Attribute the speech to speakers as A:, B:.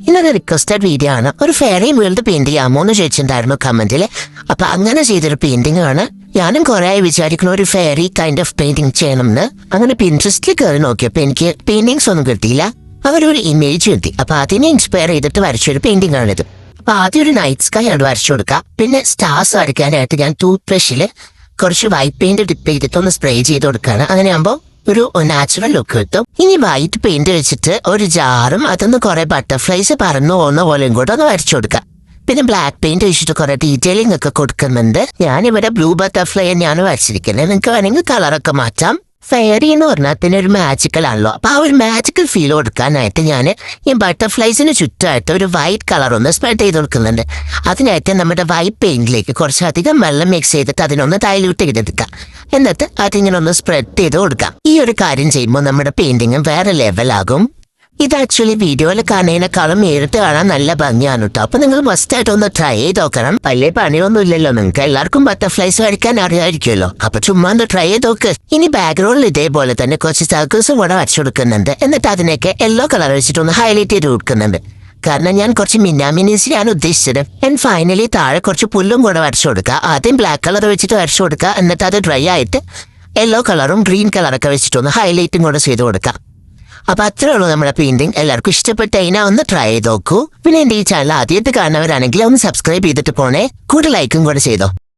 A: ഇന്നൊരു requested video ആണ്. ഒരു ഫെയറി വേൾഡ് പെയിന്റ് ചെയ്യാമോ എന്ന് ചോദിച്ചിട്ടുണ്ടായിരുന്നു കമന്റില്. അപ്പൊ അങ്ങനെ ചെയ്തൊരു പെയിന്റിംഗ് ആണ്. ഞാനും കുറെ വിചാരിക്കുന്ന ഒരു ഫെയറി കൈൻഡ് ഓഫ് പെയിന്റിംഗ് ചെയ്യണം എന്ന്. അങ്ങനെ പിൻട്രസ്റ്റിൽ കയറി നോക്കിയപ്പോ എനിക്ക് പെയിന്റിങ്സ് ഒന്നും കിട്ടിയില്ല. അവരൊരു ഇമേജ് കിട്ടി. അപ്പൊ അതിനെ ഇൻസ്പയർ ചെയ്തിട്ട് വരച്ചൊരു പെയിന്റിംഗ് ആണിത്. അപ്പൊ ആദ്യം ഒരു നൈറ്റ് സ്കൈ ആണ് വരച്ചു കൊടുക്കുക. പിന്നെ സ്റ്റാർസ് വരയ്ക്കാനായിട്ട് ഞാൻ ടൂത്ത് ബ്രഷില് കുറച്ച് വൈറ്റ് പെയിന്റ് ഡിപ്പ് ചെയ്തിട്ട് ഒന്ന് സ്പ്രേ ചെയ്ത് കൊടുക്കുകയാണ്. അങ്ങനെയാകുമ്പോൾ ഒരു നാച്ചുറൽ ലുക്ക് കിട്ടും. ഇനി വൈറ്റ് പെയിന്റ് വെച്ചിട്ട് ഒരു ജാറും അതൊന്ന് കുറെ ബട്ടർഫ്ലൈസ് പറന്നു പോകുന്ന പോലെയും കൂടെ ഒന്ന് വരച്ചു കൊടുക്കാം. പിന്നെ ബ്ലാക്ക് പെയിന്റ് വെച്ചിട്ട് കുറെ ഡീറ്റെയിലിംഗ് ഒക്കെ കൊടുക്കുന്നുണ്ട്. ഞാനിവിടെ ബ്ലൂ ബട്ടർഫ്ലൈ തന്നെയാണ് വരച്ചിരിക്കുന്നത്. നിങ്ങൾക്ക് വേണമെങ്കിൽ കളറൊക്കെ മാറ്റാം. ഫെയറി എന്ന് പറഞ്ഞാൽ പിന്നെ ഒരു മാജിക്കൽ ആണല്ലോ. അപ്പൊ ആ ഒരു മാജിക്കൽ ഫീൽ കൊടുക്കാനായിട്ട് ഞാൻ ഈ ബട്ടർഫ്ലൈസിന് ചുറ്റുമായിട്ട് ഒരു വൈറ്റ് കളർ ഒന്ന് സ്പ്രെഡ് ചെയ്ത് കൊടുക്കുന്നുണ്ട്. അതിനായിട്ട് നമ്മുടെ വൈറ്റ് പെയിന്റിലേക്ക് കുറച്ചധികം വെള്ളം മിക്സ് ചെയ്തിട്ട് അതിനൊന്ന് ഡൈല്യൂട്ട് ചെയ്തെടുക്കാം. എന്നിട്ട് അതിങ്ങനെ ഒന്ന് സ്പ്രെഡ് ചെയ്ത് കൊടുക്കാം. ഈ ഒരു കാര്യം ചെയ്യുമ്പോൾ നമ്മുടെ പെയിന്റിങ്ങും വേറെ ലെവലാകും. ഇത് ആക്ച്വലി വീഡിയോയിൽ കാണുന്നതിനേക്കാളും നേരിട്ട് കാണാൻ നല്ല ഭംഗിയാണ് കേട്ടോ. അപ്പൊ നിങ്ങൾ മസ്റ്റായിട്ട് ഒന്ന് ട്രൈ ചെയ്ത് നോക്കണം. വലിയ പണിയൊന്നും ഇല്ലല്ലോ. നിങ്ങൾക്ക് എല്ലാവർക്കും ബട്ടർഫ്ലൈസ് വരയ്ക്കാൻ അറിയാമായിരിക്കുമല്ലോ. അപ്പൊ ചുമ്മാ ഒന്ന് ട്രൈ ചെയ്ത് നോക്ക്. ഇനി ബാക്ക്ഗ്രൗണ്ടിൽ ഇതേപോലെ തന്നെ കുറച്ച് സർക്കിൾസും കൂടെ വരച്ചു കൊടുക്കുന്നുണ്ട്. എന്നിട്ട് അതിനൊക്കെ യെല്ലോ കളർ വെച്ചിട്ടൊന്ന് ഹൈലൈറ്റ് ചെയ്ത് കൊടുക്കുന്നുണ്ട്. കാരണം ഞാൻ കുറച്ച് മിന്നാമിനീസിലാണ് ഉദ്ദേശിച്ചത്. ആൻഡ് ഫൈനലി താഴെ കുറച്ച് പുല്ലും കൂടെ വരച്ചു കൊടുക്കുക. ആദ്യം ബ്ലാക്ക് കളർ വെച്ചിട്ട് വരച്ചു കൊടുക്കുക. എന്നിട്ട് അത് ഡ്രൈ ആയിട്ട് യെല്ലോ കളറും ഗ്രീൻ കളറൊക്കെ വെച്ചിട്ടൊന്ന് ഹൈലൈറ്റും കൂടെ ചെയ്ത് കൊടുക്കാം. അപ്പൊ അത്രേ ഉള്ളൂ നമ്മുടെ പെയിന്റിംഗ്. എല്ലാവർക്കും ഇഷ്ടപ്പെട്ട കഴിഞ്ഞാൽ ഒന്ന് ട്രൈ ചെയ്ത് നോക്കൂ. പിന്നെ എന്റെ ഈ ചാനൽ ആദ്യമായിട്ട് കാണുന്നവരാണെങ്കിൽ ഒന്ന് സബ്സ്ക്രൈബ് ചെയ്തിട്ട് പോണേ. കൂടെ ലൈക്കും കൂടെ ചെയ്തോ.